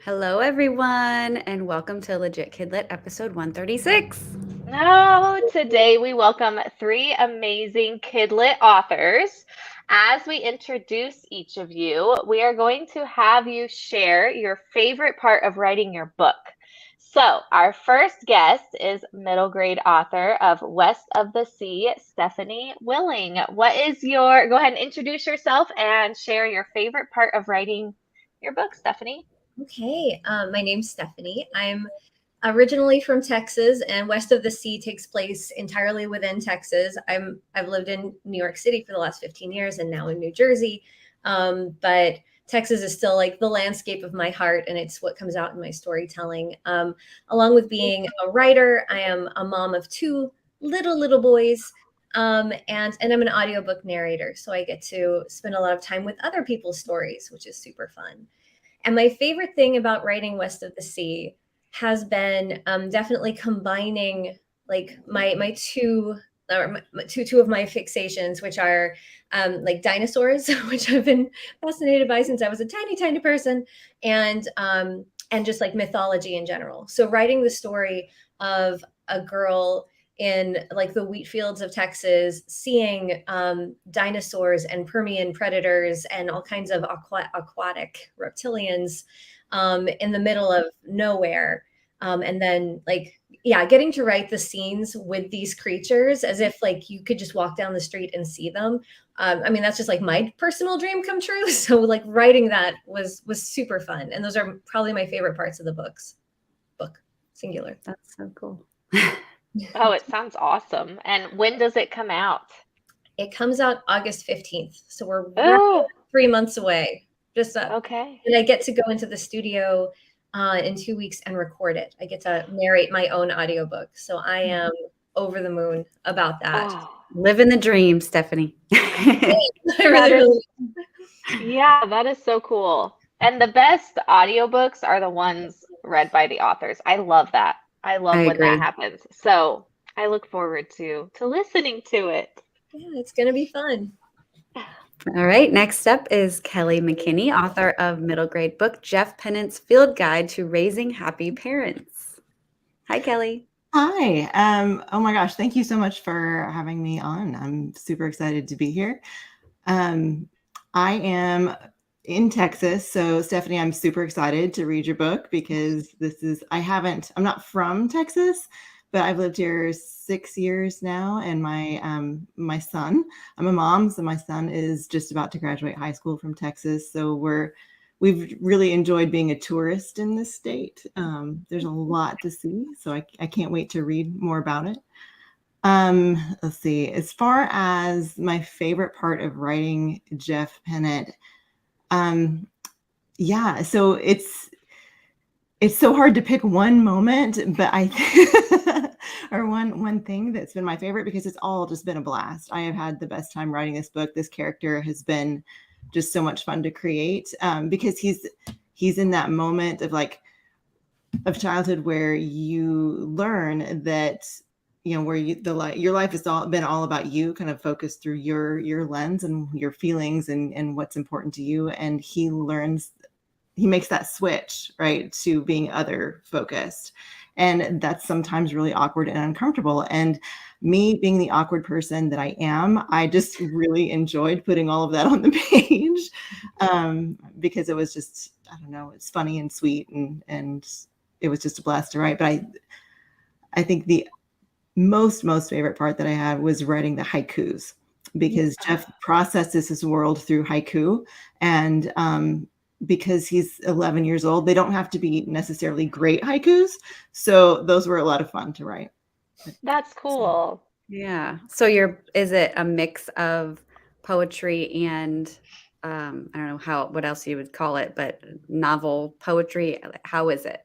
Hello, everyone, and welcome to Legit KidLit episode 136. No, today we welcome three amazing KidLit authors. As we introduce each of you, we are going to have you share your favorite part of writing your book. So, our first guest is middle grade author of West of the Sea, Stephanie Willing. Go ahead and introduce yourself and share your favorite part of writing your book, Stephanie. Okay, my name's Stephanie. I'm originally from Texas, and West of the Sea takes place entirely within Texas. I've lived in New York City for the last 15 years, and now in New Jersey. But Texas is still like the landscape of my heart, and it's what comes out in my storytelling. Along with being a writer, I am a mom of two little boys. And I'm an audiobook narrator, so I get to spend a lot of time with other people's stories, which is super fun. And my favorite thing about writing West of the Sea has been definitely combining like my two of my fixations, which are like dinosaurs, which I've been fascinated by since I was a tiny person, and just like mythology in general. So writing the story of a girl in like the wheat fields of Texas, seeing dinosaurs and Permian predators and all kinds of aquatic reptilians in the middle of nowhere. And then getting to write the scenes with these creatures as if like you could just walk down the street and see them. I mean, that's just like my personal dream come true. So like writing that was super fun. And those are probably my favorite parts of the book, singular. That's so cool. Oh, it sounds awesome. And when does it come out? It comes out August 15th. So we're Oh, 3 months away. okay. And I get to go into the studio in 2 weeks and record it. I get to narrate my own audiobook. So I am over the moon about that. Oh, Living the dream, Stephanie. I that is, really. yeah, that is so cool. And the best audiobooks are the ones read by the authors. I love that. I I love when that agree. happens. So I look forward to listening to it. Yeah, it's going to be fun. All right, next up is Kelli McKinney, author of middle grade book Jeff Pennant's Field Guide to Raising Happy Parents. Hi, Kelly. Hi. Oh my gosh, thank you so much for having me on. I'm super excited to be here. I am in Texas. So Stephanie, I'm super excited to read your book because I'm not from Texas, but I've lived here 6 years now. And my son, I'm a mom, so my son is just about to graduate high school from Texas. So we've really enjoyed being a tourist in this state. There's a lot to see, so I can't wait to read more about it. Let's see. As far as my favorite part of writing Jeff Pennant, yeah, so it's so hard to pick one moment, but or one thing that's been my favorite because it's all just been a blast. I have had the best time writing this book. This character has been just so much fun to create because he's in that moment of childhood where you learn that where your life has been all about you, kind of focused through your lens and your feelings and what's important to you, and he makes that switch right to being other focused, and that's sometimes really awkward and uncomfortable. And me being the awkward person that I am, I just really enjoyed putting all of that on the page because it was just, I don't know, it's funny and sweet and it was just a blast to write. But I think the most favorite part that I had was writing the haikus because Jeff processes his world through haiku, and because he's 11 years old, they don't have to be necessarily great haikus. So those were a lot of fun to write. That's cool. Yeah. So is it a mix of poetry and I don't know what else you would call it, but novel poetry? How is it?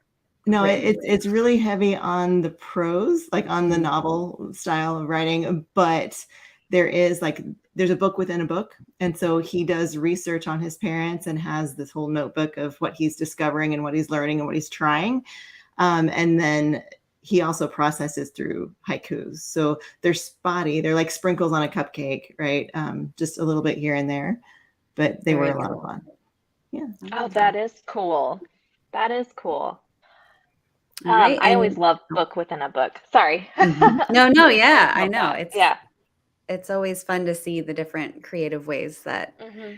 No, written? it's really heavy on the prose, like on the novel style of writing, but there's a book within a book. And so he does research on his parents and has this whole notebook of what he's discovering and what he's learning and what he's trying. And then he also processes through haikus. So they're spotty. They're like sprinkles on a cupcake, right? Just a little bit here and there, but they were a lot of fun. Yeah. Oh, that is cool. That is cool. All right. I always And love book within a book. Sorry. no, yeah, I Love know. that. Yeah. It's always fun to see the different creative ways that Hmm.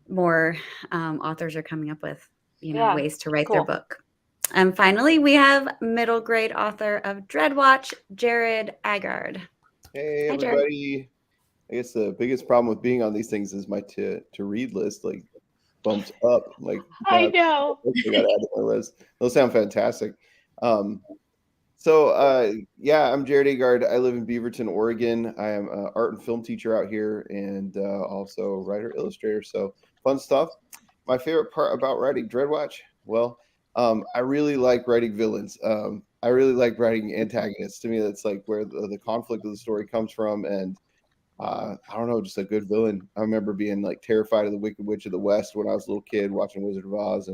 more authors are coming up with, Yeah. ways to write their Cool. book. And finally, we have middle grade author of Dreadwatch, Jared Agard. Hey Hi, Jared. everybody. I guess the biggest problem with being on these things is my to read list like bumps up. Like I now know. I got to add to my list. Those sound fantastic. Yeah, I'm Jared Agard. I live in Beaverton, Oregon. I am an art and film teacher out here and also writer illustrator. So fun stuff. My favorite part about writing Dreadwatch, well, I really like writing villains. I really like writing antagonists. To me, that's like where the conflict of the story comes from. And I don't know, just a good villain. I remember being like terrified of the Wicked Witch of the West when I was a little kid watching Wizard of Oz,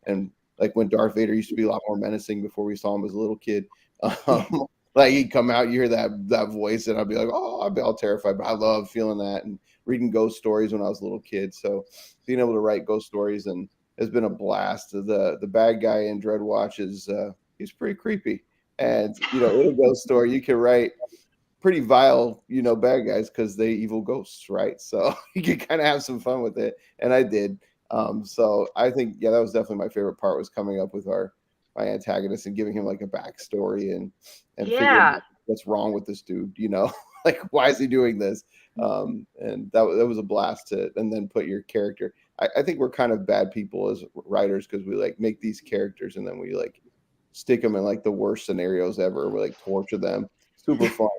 and like when Darth Vader used to be a lot more menacing before we saw him as a little kid. Like he'd come out, you hear that voice, and I'd be like, oh, I'd be all terrified. But I love feeling that and reading ghost stories when I was a little kid. So being able to write ghost stories and has been a blast. The bad guy in Dreadwatch is he's pretty creepy, and in a ghost story you can write pretty vile, bad guys because they evil ghosts, right? So you can kind of have some fun with it, and I did. So I think, yeah, that was definitely my favorite part, was coming up with my antagonist and giving him like a backstory and figuring Yeah. out what's wrong with this dude, like why is he doing this? And that was a blast and then put your character. I think we're kind of bad people as writers because we like make these characters and then we like stick them in like the worst scenarios ever. We like torture them. Super fun.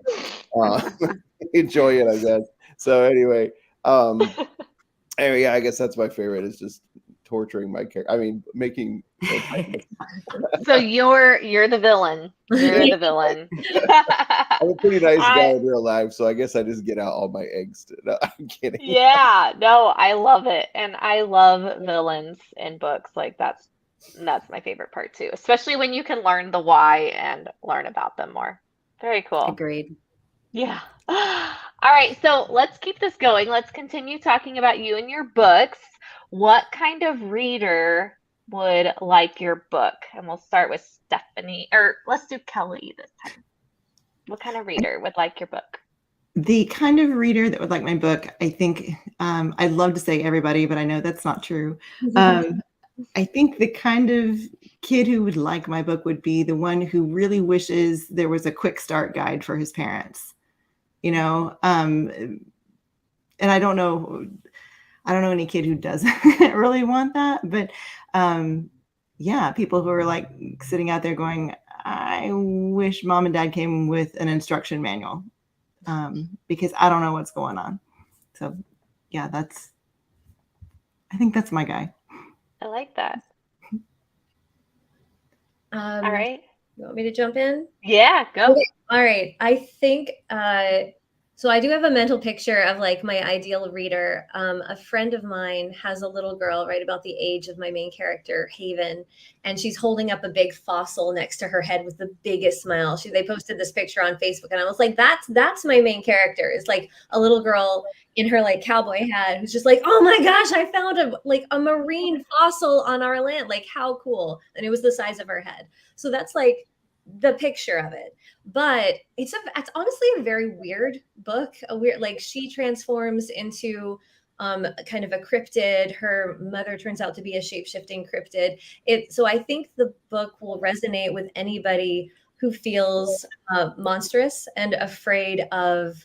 Enjoy it, I guess. So anyway, yeah, I guess that's my favorite, is just torturing my character. I mean, making. So you're the villain. You're the villain. I'm a pretty nice guy in real life, so I guess I just get out all my eggs. No, I'm kidding. Yeah, no, I love it. And I love villains in books. Like that's my favorite part too, especially when you can learn the why and learn about them more. Very cool. Agreed. Yeah. All right, so let's keep this going. Let's continue talking about you and your books. What kind of reader would like your book? And we'll start with Stephanie, or let's do Kelli this time. What kind of reader would like your book? The kind of reader that would like my book, I think, I'd love to say everybody, but I know that's not true. I think the kind of kid who would like my book would be the one who really wishes there was a quick start guide for his parents, and I don't know any kid who doesn't really want that, but yeah, people who are like sitting out there going, I wish mom and dad came with an instruction manual, because I don't know what's going on. So yeah, I think that's my guy. I like that. All All right. You want me to jump in? Yeah, go. Okay. All right. I think so I do have a mental picture of like my ideal reader. A friend of mine has a little girl right about the age of my main character, Haven, and she's holding up a big fossil next to her head with the biggest smile. They posted this picture on Facebook, and I was like, that's my main character. It's like a little girl in her like cowboy hat who's just like, oh my gosh, I found a marine fossil on our land. Like, how cool. And it was the size of her head. So that's like the picture of it. But it's honestly a very weird book. Like she transforms into kind of a cryptid. Her mother turns out to be a shape-shifting cryptid. So I think the book will resonate with anybody who feels monstrous and afraid of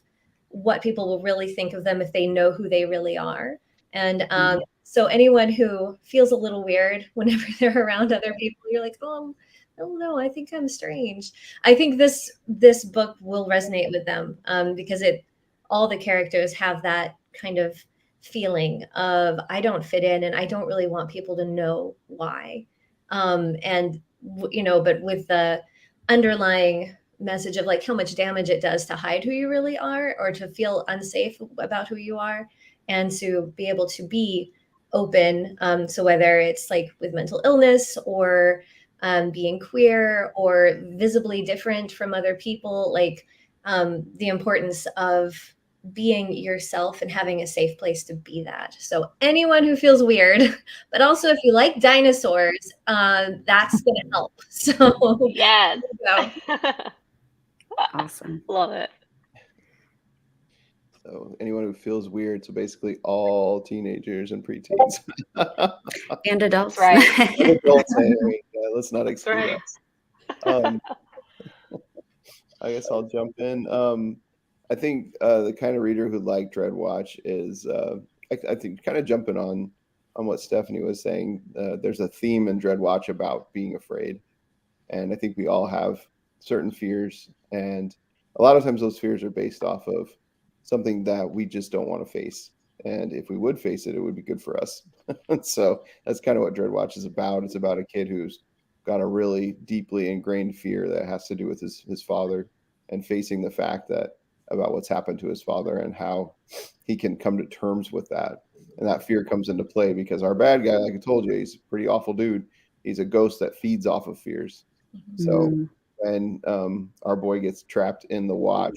what people will really think of them if they know who they really are. And so anyone who feels a little weird whenever they're around other people, you're like, oh no, I think I'm strange. I think this book will resonate with them because all the characters have that kind of feeling of I don't fit in and I don't really want people to know why. But with the underlying message of like how much damage it does to hide who you really are or to feel unsafe about who you are and to be able to be open. So whether it's like with mental illness or being queer or visibly different from other people, like the importance of being yourself and having a safe place to be that. So anyone who feels weird, but also if you like dinosaurs, that's going to help. So Yes. there you go. Awesome. Love it. So anyone who feels weird, so basically all teenagers and preteens. And adults. Right. And adults, hey, let's not exclude right. us. I guess I'll jump in. I think the kind of reader who like Dreadwatch is, I think, kind of jumping on what Stephanie was saying. There's a theme in Dreadwatch about being afraid, and I think we all have certain fears, and a lot of times those fears are based off of something that we just don't want to face. And if we would face it, it would be good for us. So that's kind of what Dreadwatch is about. It's about a kid who's got a really deeply ingrained fear that has to do with his father, and facing the fact that about what's happened to his father and how he can come to terms with that. And that fear comes into play because our bad guy, like I told you, he's a pretty awful dude. He's a ghost that feeds off of fears. So when our boy gets trapped in the watch,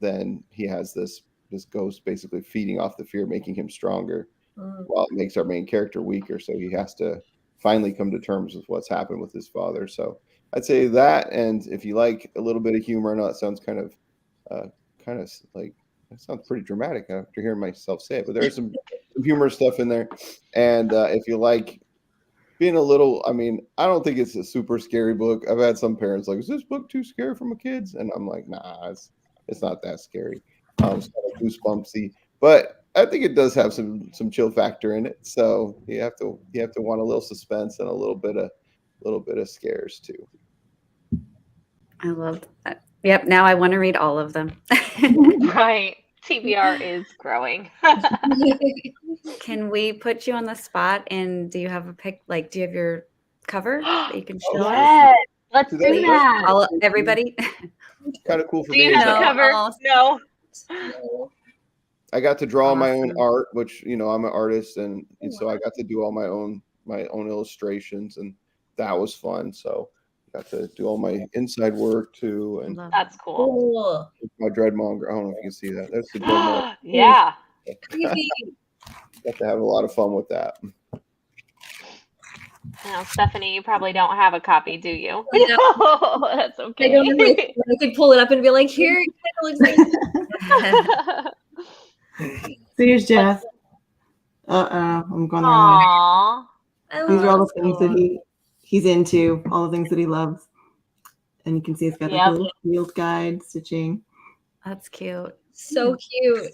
then he has this ghost basically feeding off the fear, making him stronger, while it makes our main character weaker. So he has to finally come to terms with what's happened with his father. So I'd say that, and if you like a little bit of humor, I know that sounds kind of like, that sounds pretty dramatic after hearing myself say it, but there's some humorous stuff in there. And if you like being a little, I mean, I don't think it's a super scary book. I've had some parents like, is this book too scary for my kids? And I'm like, nah, it's not that scary. It's kind of goosebumpsy, but I think it does have some chill factor in it. So you have to want a little suspense and a little bit of scares too. I love that. Yep. Now I want to read all of them. Right. TBR is growing. Can we put you on the spot? And do you have a pick? Like, do you have your cover that you can show us? Yes. Let's do Please. that. Everybody. Kind of cool for Do me. you have No, a cover? I'll- No. I got to draw my own Awesome. art, which, I'm an artist, and so I got to do all my own illustrations, and that was fun. So I got to do all my inside work too, and Love That's cool. Cool. my Dreadmonger. I don't know if you can see that. That's the Dreadmonger. Yeah. Creepy. Got to have a lot of fun with that. Now, Stephanie, you probably don't have a copy, do you? I know. That's I okay. don't know if I could pull it up and be like, here, it kind of looks like So here's Jeff. I'm going the wrong way. Aww. I These are all love the things that he's into, all the things that he loves. And you can see it's got like Yep. a little field guide stitching. That's cute. so cute.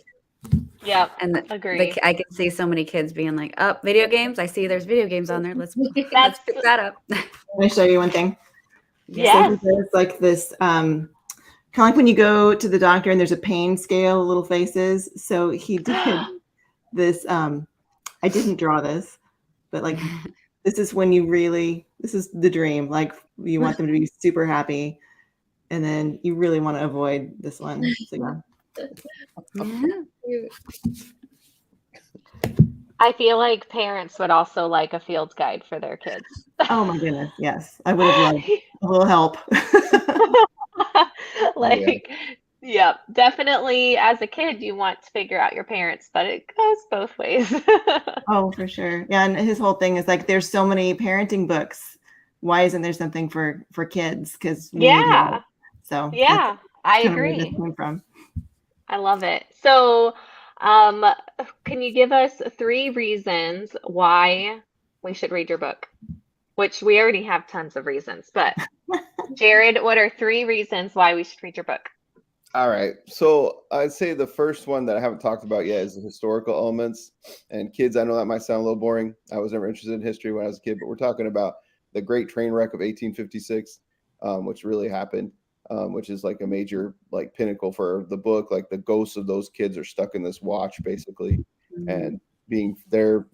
Yep. And Agree. I can see so many kids being like, "Oh, video games! I see there's video games on there. Let's That's pick that up." Let me show you one thing. yes. So there's like this, kind of like when you go to the doctor and there's a pain scale, little faces. So he did this. I didn't draw this, but like this is when this is the dream. Like you want them to be super happy, and then you really want to avoid this one. So yeah. Yeah. I feel like parents would also like a field guide for their kids. Oh my goodness, yes. I would have loved a little help. Like, yep, definitely as a kid, you want to figure out your parents, but it goes both ways. Oh, for sure. Yeah, and his whole thing is like there's so many parenting books. Why isn't there something for kids? Because Yeah. So Yeah, I that's kind of where this agree. came from. I love it. So, can you give us 3 reasons why we should read your book? Which we already have tons of reasons, but Jared, what are 3 reasons why we should read your book? All right. So I'd say the first one that I haven't talked about yet is the historical elements. And kids, I know that might sound a little boring. I was never interested in history when I was a kid, but we're talking about the Great Train Wreck of 1856, which really happened, which is like a major like pinnacle for the book. Like the ghosts of those kids are stuck in this watch basically, and they're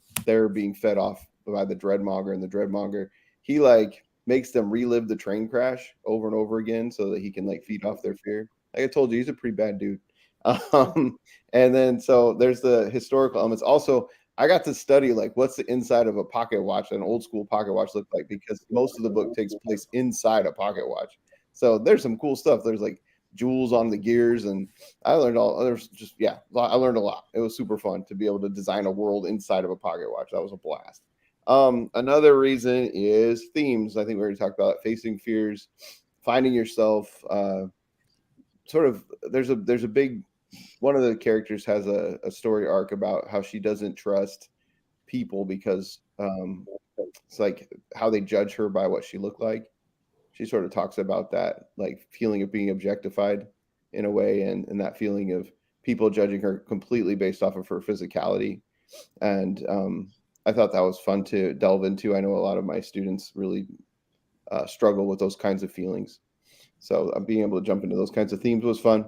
being fed off by the Dreadmonger, and the Dreadmonger, he like makes them relive the train crash over and over again so that he can like feed off their fear. Like I told you, he's a pretty bad dude. And then so there's the historical elements. Also, I got to study like what's the inside of a pocket watch, an old school pocket watch look like, because most of the book takes place inside a pocket watch. So there's some cool stuff. There's like jewels on the gears, and I learned I learned a lot. It was super fun to be able to design a world inside of a pocket watch. That was a blast. Another reason is themes. I think we already talked about it. Facing fears, finding yourself. Sort of, there's a big, one of the characters has a story arc about how she doesn't trust people because it's like how they judge her by what she looked like. She sort of talks about that, like feeling of being objectified in a way, and that feeling of people judging her completely based off of her physicality. And I thought that was fun to delve into. I know a lot of my students really struggle with those kinds of feelings. So being able to jump into those kinds of themes was fun.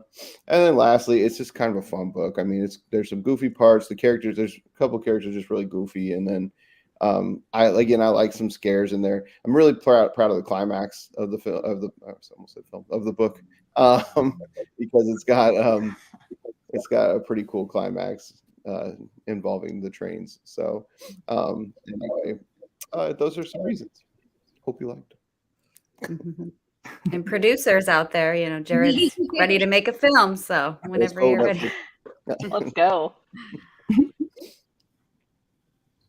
And then lastly, it's just kind of a fun book. I mean, there's some goofy parts. The characters, there's a couple characters just really goofy. And then I like some scares in there. I'm really proud of the climax of the film, of the book, because it's got a pretty cool climax involving the trains. So anyway, those are some reasons. Hope you liked it. And producers out there, Jared's ready to make a film. So whenever you're ready. Let's go.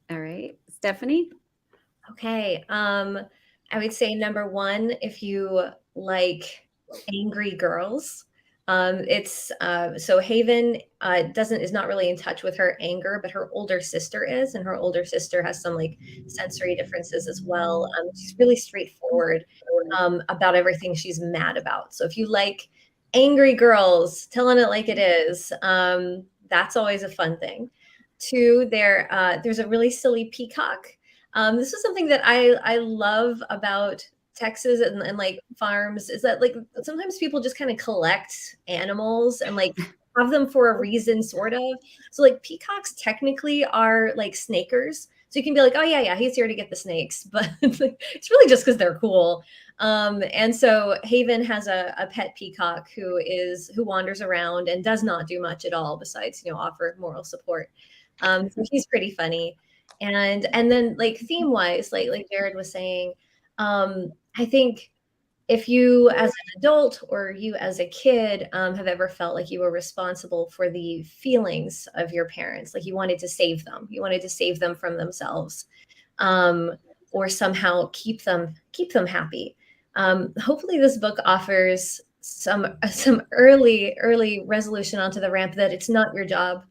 All right, Stephanie. Okay. I would say number one, if you like angry girls, it's so Haven is not really in touch with her anger, but her older sister is, and her older sister has some like sensory differences as well. She's really straightforward about everything she's mad about. So if you like angry girls telling it like it is, that's always a fun thing. Two, there's a really silly peacock. This is something that I love about Texas and like farms, is that like sometimes people just kind of collect animals and like have them for a reason, sort of. So like peacocks technically are like snakers. So you can be like, oh yeah, he's here to get the snakes, but it's really just because they're cool. And so Haven has a pet peacock who wanders around and does not do much at all besides, offer moral support. So he's pretty funny. And then like theme wise, like Jared was saying, I think if you as an adult or you as a kid have ever felt like you were responsible for the feelings of your parents, like you wanted to save them from themselves, or somehow keep them happy. Hopefully this book offers some early resolution onto the ramp that it's not your job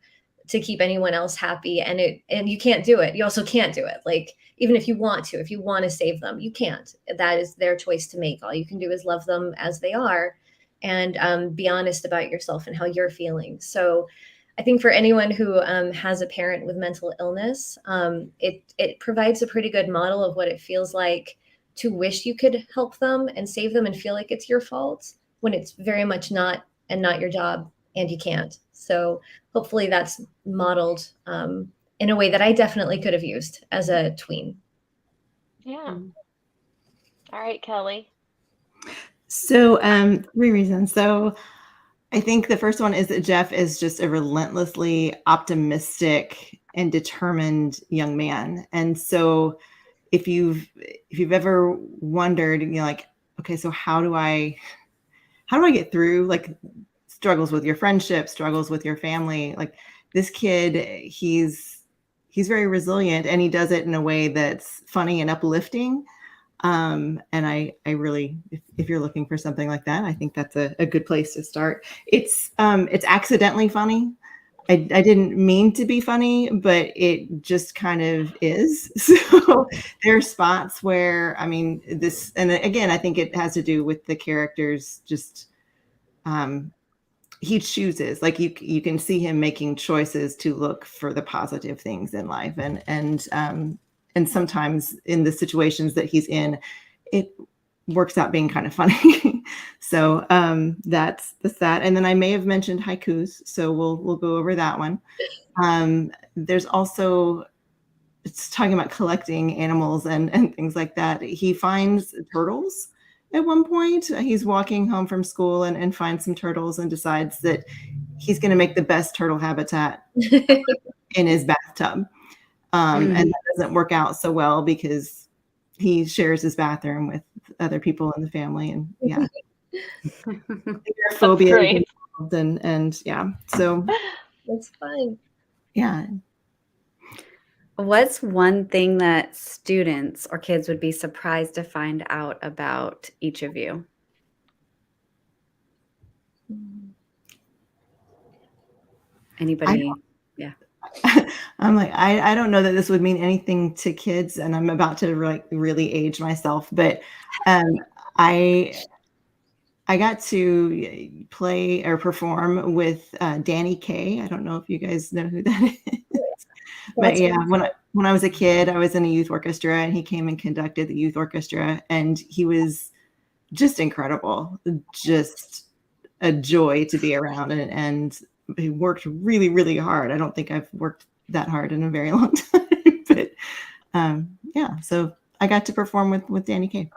to keep anyone else happy, and you can't do it. You also can't do it. Like, even if you want to save them, you can't. That is their choice to make. All you can do is love them as they are, and be honest about yourself and how you're feeling. So I think for anyone who has a parent with mental illness, it provides a pretty good model of what it feels like to wish you could help them and save them and feel like it's your fault when it's very much not, and not your job, and you can't. So hopefully that's modeled in a way that I definitely could have used as a tween. Yeah. All right, Kelly. So 3 reasons. So I think the first one is that Jeff is just a relentlessly optimistic and determined young man. And so if you've ever wondered, like, okay, so how do I get through like struggles with your friendship, struggles with your family? Like, this kid, he's very resilient, and he does it in a way that's funny and uplifting. And I really, if you're looking for something like that, I think that's a good place to start. It's accidentally funny. I didn't mean to be funny, but it just kind of is. So there are spots where, I mean, this, and again, I think it has to do with the characters just, he chooses, like you can see him making choices to look for the positive things in life, and sometimes in the situations that he's in, it works out being kind of funny. So that's that. And then I may have mentioned haikus, so we'll go over that one. There's also, it's talking about collecting animals and things like that. He finds turtles at one point. He's walking home from school and finds some turtles and decides that he's going to make the best turtle habitat in his bathtub. And that doesn't work out so well because he shares his bathroom with other people in the family. And yeah, phobia great. involved, and yeah, so That's fun. yeah. What's one thing that students or kids would be surprised to find out about each of you? Anybody? Yeah. I'm like, I don't know that this would mean anything to kids, and I'm about to really age myself, but I got to play or perform with Danny Kaye. I don't know if you guys know who that is. But That's yeah, when I was a kid, I was in a youth orchestra, and he came and conducted the youth orchestra, and he was just incredible, just a joy to be around, and he worked really, really hard. I don't think I've worked that hard in a very long time, but yeah, so I got to perform with Danny Kaye.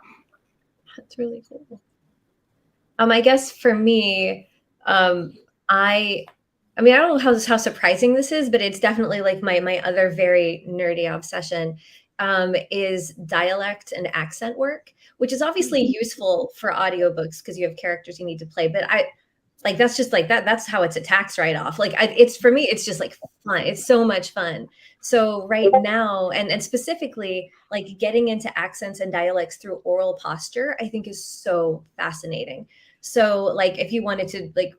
That's really cool. I guess for me, I mean, I don't know how surprising this is, but it's definitely like my other very nerdy obsession is dialect and accent work, which is obviously useful for audiobooks because you have characters you need to play. But that's just like that. That's how it's a tax write-off. Like it's for me, it's just like fun. It's so much fun. So right now, and specifically like getting into accents and dialects through oral posture, I think is so fascinating. So like if you wanted to like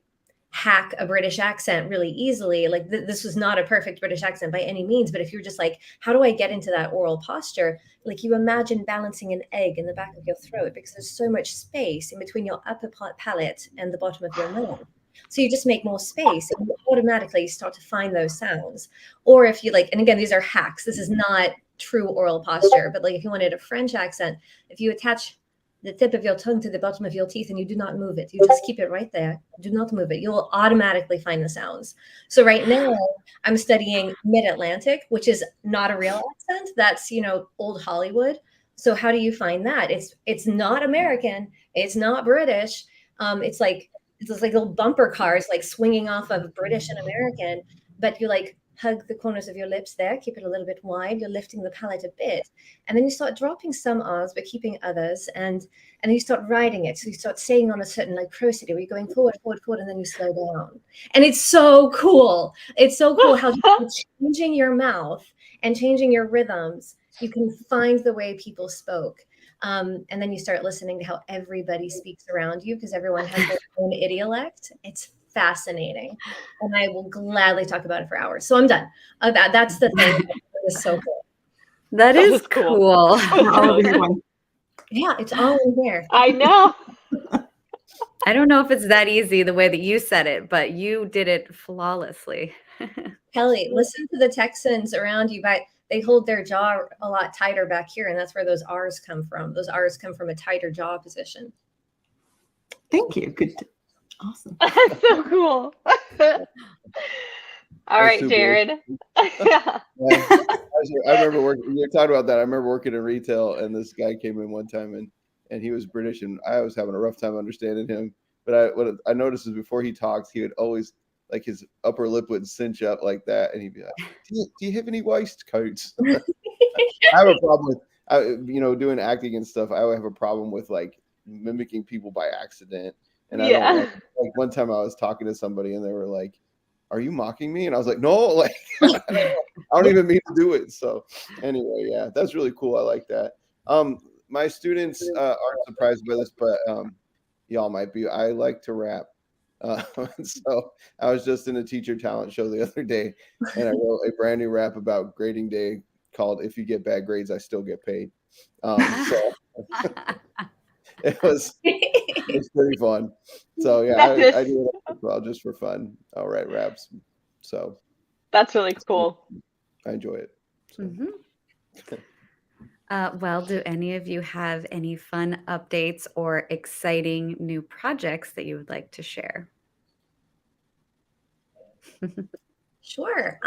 hack a British accent really easily. Like this was not a perfect British accent by any means, but if you're just like, how do I get into that oral posture? Like you imagine balancing an egg in the back of your throat because there's so much space in between your upper palate and the bottom of your mouth. So you just make more space and you automatically start to find those sounds. Or if you like, and again, these are hacks. This is not true oral posture, but like if you wanted a French accent, if you attach the tip of your tongue to the bottom of your teeth and you do not move it, you just keep it right there, do not move it, you'll automatically find the sounds. So right now I'm studying mid-Atlantic, which is not a real accent. That's, old Hollywood. So how do you find that? It's not American, it's not British. It's like little bumper cars like swinging off of British and American, but you like hug the corners of your lips there, keep it a little bit wide, you're lifting the palate a bit, and then you start dropping some R's but keeping others, and then you start riding it. So you start saying on a certain like prosody where you're going forward, and then you slow down. And it's so cool. It's so cool how changing your mouth and changing your rhythms, you can find the way people spoke. And then you start listening to how everybody speaks around you because everyone has their own idiolect. It's fascinating, and I will gladly talk about it for hours. So I'm done. That's the thing. It's so cool. That is cool. Yeah, it's all in there. I know. I don't know if it's that easy the way that you said it, but you did it flawlessly. Kelly, listen to the Texans around you. They hold their jaw a lot tighter back here, and that's where those R's come from. Those R's come from a tighter jaw position. Thank you. Good. Awesome. That's so cool. All right, Jared. Yeah. I remember working. You were talking about that. I remember working in retail, and this guy came in one time, and he was British, and I was having a rough time understanding him. But what I noticed is before he talked, he would always like his upper lip would cinch up like that, and he'd be like, "Do you have any waistcoats?" I have a problem with, doing acting and stuff. I would have a problem with like mimicking people by accident. And I don't like one time I was talking to somebody and they were like, "Are you mocking me?" And I was like, "No, like I don't even mean to do it." So anyway, yeah, that's really cool. I like that. My students aren't surprised by this, but y'all might be. I like to rap. So I was just in a teacher talent show the other day, and I wrote a brand new rap about grading day called "If You Get Bad Grades, I Still Get Paid." So it's pretty fun. So yeah, I do it as well just for fun. I'll write raps. So that's really cool. I enjoy it. So. Mm-hmm. Well, do any of you have any fun updates or exciting new projects that you would like to share? Sure.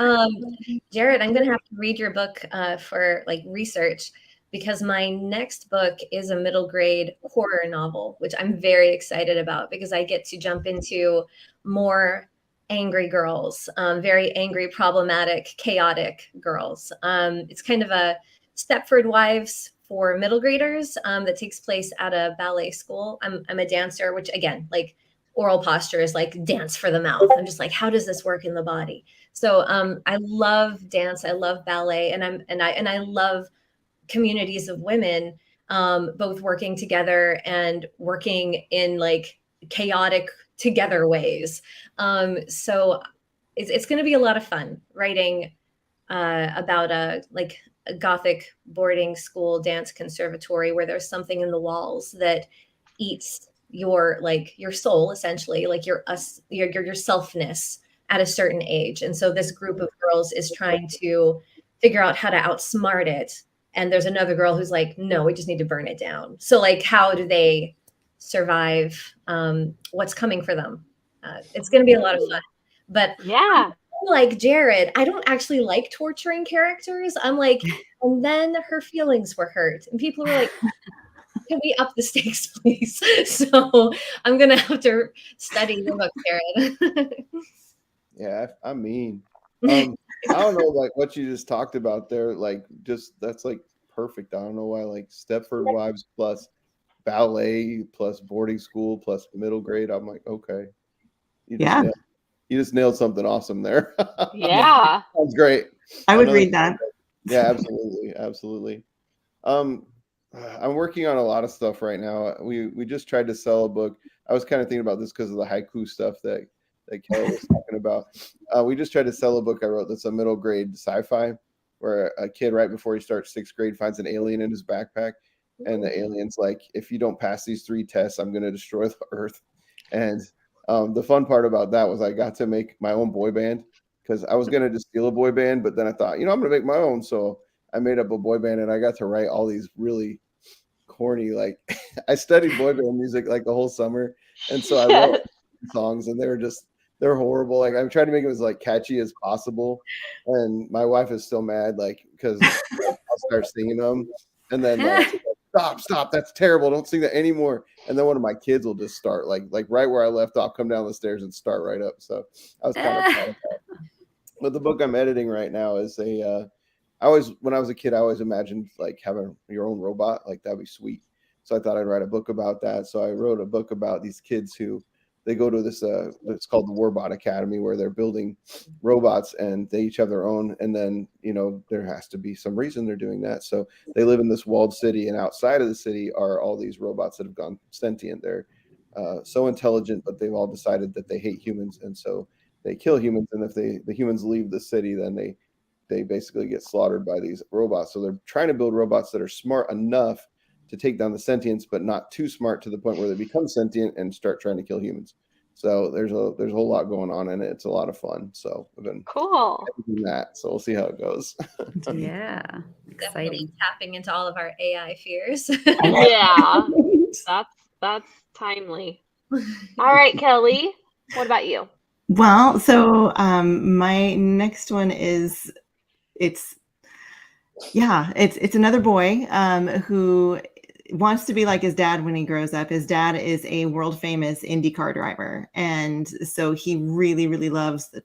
Jared, I'm going to have to read your book for like research because my next book is a middle grade horror novel, which I'm very excited about because I get to jump into more angry girls, very angry, problematic, chaotic girls. It's kind of a Stepford Wives for middle graders that takes place at a ballet school. I'm a dancer, which again, like oral posture is like dance for the mouth. I'm just like, how does this work in the body? So I love dance. I love ballet, and I love communities of women both working together and working in like chaotic together ways. So it's going to be a lot of fun writing about a Gothic boarding school dance conservatory where there's something in the walls that eats your soul, essentially, like your selfness at a certain age. And so this group of girls is trying to figure out how to outsmart it. And there's another girl who's like, no, we just need to burn it down. So like, how do they survive what's coming for them? It's going to be a lot of fun. But Yeah. like Jared, I don't actually like torturing characters. I'm like, and then her feelings were hurt. And people were like, can we up the stakes, please? So I'm going to have to study your book, Jared. Yeah, I mean, I don't know, like what you just talked about there, like just that's like perfect. I don't know why, like Stepford Wives plus ballet plus boarding school plus middle grade. I'm like, okay, you just nailed something awesome there. Yeah. Sounds great. I would read that. Yeah, absolutely, absolutely. I'm working on a lot of stuff right now. We just tried to sell a book. I was kind of thinking about this because of the haiku stuff that Kelly was talking about. We just tried to sell a book I wrote that's a middle grade sci-fi, where a kid right before he starts 6th grade finds an alien in his backpack, and the alien's like, if you don't pass these 3 tests, I'm going to destroy the Earth. And the fun part about that was I got to make my own boy band, because I was going to just steal a boy band, but then I thought, I'm going to make my own. So I made up a boy band, and I got to write all these really corny, like I studied boy band music like the whole summer. And so I wrote songs, and they're horrible. Like I'm trying to make it as like catchy as possible. And my wife is still mad, like, because I'll start singing them. And then like, stop, that's terrible. Don't sing that anymore. And then one of my kids will just start like right where I left off, come down the stairs and start right up. So I was kind of proud of that. But the book I'm editing right now is when I was a kid, I always imagined like having your own robot. Like that'd be sweet. So I thought I'd write a book about that. So I wrote a book about these kids who they go to this it's called the Warbot Academy, where they're building robots, and they each have their own. And then there has to be some reason they're doing that. So they live in this walled city, and outside of the city are all these robots that have gone sentient. They're so intelligent, but they've all decided that they hate humans, and so they kill humans. And if the humans leave the city, then they basically get slaughtered by these robots. So they're trying to build robots that are smart enough to take down the sentients, but not too smart to the point where they become sentient and start trying to kill humans. So there's a whole lot going on in it. It's a lot of fun. So I've been doing that. So we'll see how it goes. Yeah, Definitely exciting. tapping into all of our AI fears. Yeah. That's timely. All right, Kelly, what about you? Well, so my next one is it's another boy who wants to be like his dad when he grows up. His dad is a world famous IndyCar driver, and so he really, really loves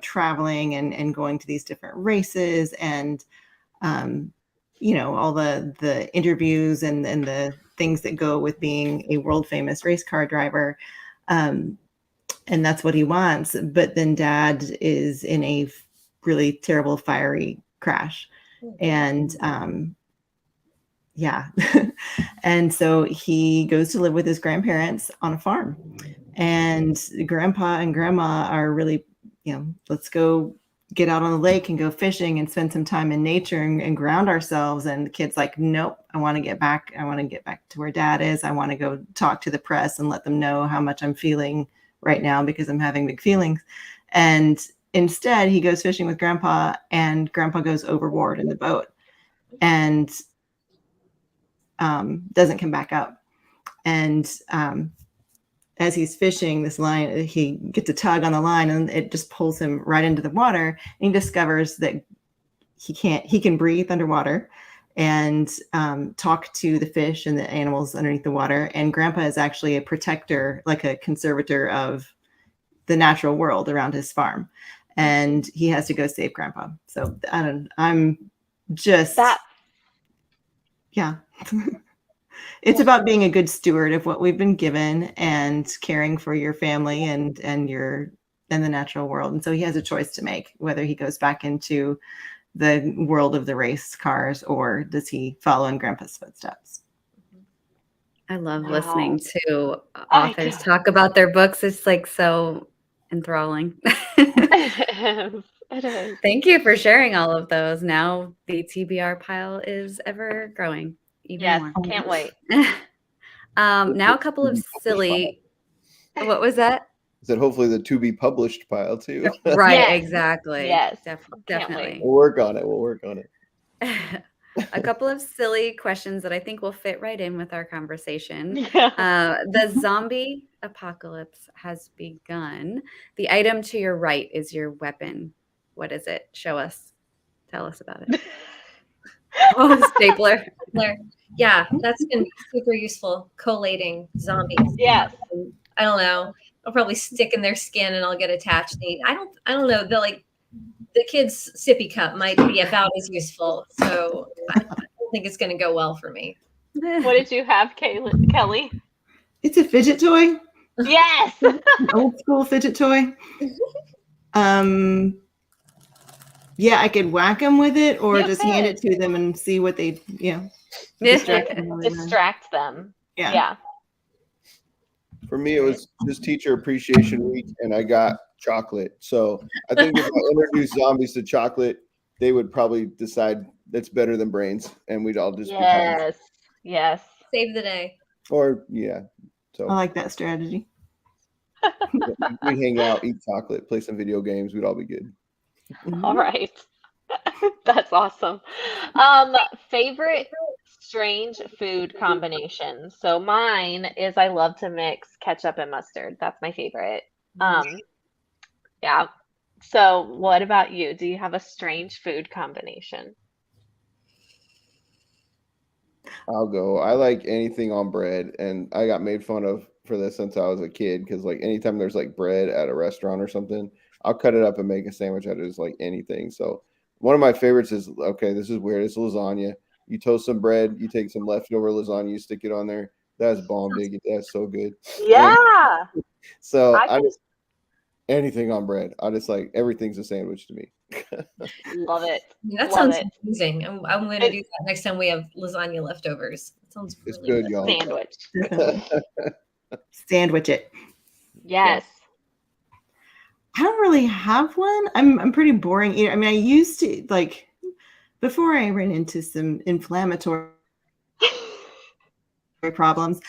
traveling and going to these different races and all the interviews and the things that go with being a world famous race car driver. And that's what he wants. But then dad is in a really terrible fiery crash. And and so he goes to live with his grandparents on a farm, and grandpa and grandma are really, let's go get out on the lake and go fishing and spend some time in nature and ground ourselves. And the kid's like, nope, I want to get back to where dad is. I want to go talk to the press and let them know how much I'm feeling right now, because I'm having big feelings. And instead he goes fishing with grandpa, and grandpa goes overboard in the boat and doesn't come back up. And as he's fishing this line, he gets a tug on the line, and it just pulls him right into the water. And he discovers that he can breathe underwater and talk to the fish and the animals underneath the water. And grandpa is actually a protector, like a conservator of the natural world around his farm. And he has to go save grandpa. So I'm just Yeah. It's about being a good steward of what we've been given and caring for your family and the natural world. And so he has a choice to make, whether he goes back into the world of the race cars or does he follow in Grandpa's footsteps. I love Wow. listening to I authors do. talk about their books. It's like so enthralling. It is. It is. Thank you for sharing all of those. Now the TBR pile is ever growing even Yes, more. can't wait. Now a couple of silly. What was that? I said hopefully the to be published pile too. Right, Yes. exactly. Yes. Can't Definitely. We'll work on it. We'll work on it. A couple of silly questions that I think will fit right in with our conversation. Yeah. The zombie apocalypse has begun. The item to your right is your weapon. What is it? Show us. Tell us about it. Oh, the stapler. Yeah, that's going to be super useful. Collating zombies. Yes. I don't know. I'll probably stick in their skin and I'll get attached. I don't know. The kid's sippy cup might be about as useful. So I don't think it's going to go well for me. What did you have, Kelly? It's a fidget toy, Yes. an old school fidget toy. Yeah, I could whack them with it or You just hand could. it to them and see what they, distract them. Distract them. Yeah. Yeah. For me, it was just Teacher Appreciation Week, and I got chocolate. So I think if I introduced zombies to chocolate, they would probably decide that's better than brains, and we'd all just be Yes. Yes. Save the day. or yeah. So I like that strategy. we hang out, eat chocolate, play some video games. We'd all be good. All right. That's awesome. Favorite strange food combination. So mine is I love to mix ketchup and mustard. That's my favorite. Yeah. So what about you? Do you have a strange food combination? I'll go. I like anything on bread, and I got made fun of for this since I was a kid because like anytime there's like bread at a restaurant or something, I'll cut it up and make a sandwich out of just like anything. So one of my favorites is okay, this is weird. It's lasagna. You toast some bread, you take some leftover lasagna, you stick it on there. That's bomb diggity. That's so good. Yeah. So I I can just anything on bread. I just like everything's a sandwich to me. love it. That Love sounds it. amazing. I'm going to do that next time we have lasagna leftovers. That sounds It's really good, y'all. Sandwich. Definitely. Sandwich it. Yes. I don't really have one. I'm pretty boring eater. I mean, I used to like before I ran into some inflammatory problems,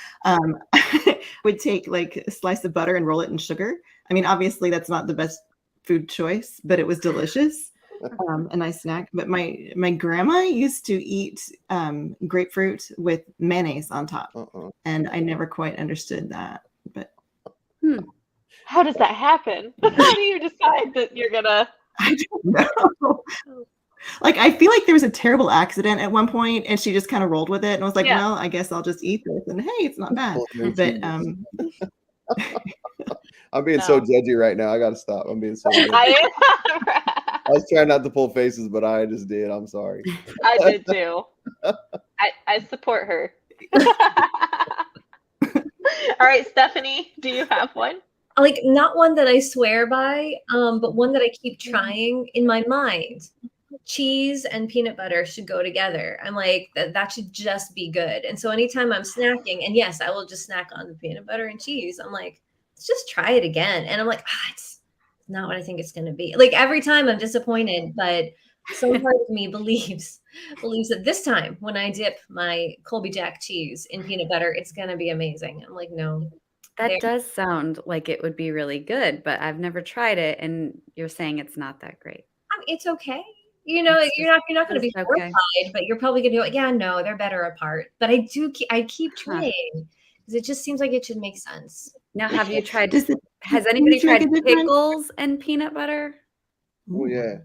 would take like a slice of butter and roll it in sugar. I mean, obviously that's not the best food choice, but it was delicious. A nice snack. But my grandma used to eat grapefruit with mayonnaise on top, and I never quite understood that. But How does that happen? How do you decide that you're gonna? I don't know. Like, I feel like there was a terrible accident at one point, and she just kind of rolled with it, and I was like, Yeah. well, I guess I'll just eat this, and hey, it's not bad. But I'm being so judgy right now. I gotta stop. I'm being so judgy. I I was trying not to pull faces, but I just did. I'm sorry. did too. I support her. All right, Stephanie, do you have one? like not one that I swear by, but one that I keep trying in my mind. Cheese and peanut butter should go together. I'm like, that should just be good. And so anytime I'm snacking, and yes, I will just snack on the peanut butter and cheese. I'm like, let's just try it again. And I'm like, it's not what I think it's going to be. Like every time I'm disappointed, but some part of me believes that this time when I dip my Colby Jack cheese in peanut butter, it's going to be amazing. I'm like, no. That does sound like it would be really good, but I've never tried it, and you're saying it's not that great. I mean, it's okay. You know, It's you're not going to be okay. horrified, but you're probably going to go, yeah, no, they're better apart. But I keep trying because it just seems like it should make sense. Now, have you tried? Does it Has anybody make a tried difference? pickles and peanut butter? Oh yeah,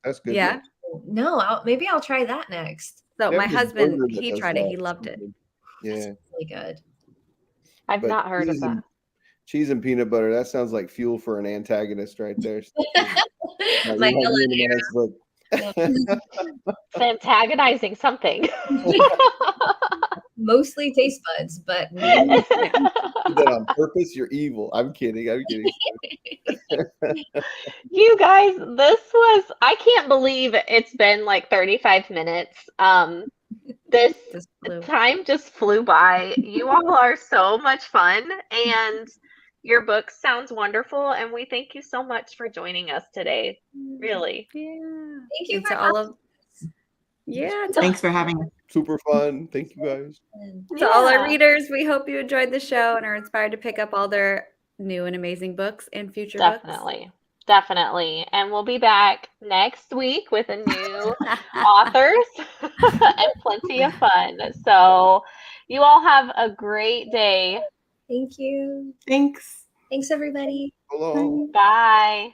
that's good. Yeah. No, maybe I'll try that next. So There's my this husband, burger that he does tried it. that. He loved it. Yeah, That's really good. I've but not heard of that. cheese and peanut butter. That sounds like fuel for an antagonist right there. My villain. It's antagonizing something. Mostly taste buds, but You did that on purpose. You're evil. I'm kidding. I'm kidding. You guys, I can't believe it's been like 35 minutes. This Just flew. time just flew by. You all are so much fun, and your book sounds wonderful, and we thank you so much for joining us today. Really. Yeah. thank you And for to all of Thanks for having us. Super fun. Thank you guys. to all our Yeah. readers, we hope you enjoyed the show and are inspired to pick up all their new and amazing books and future books. Definitely. And we'll be back next week with a new authors and plenty of fun. So you all have a great day. Thank you. Thanks. Thanks, everybody. Hello. Bye.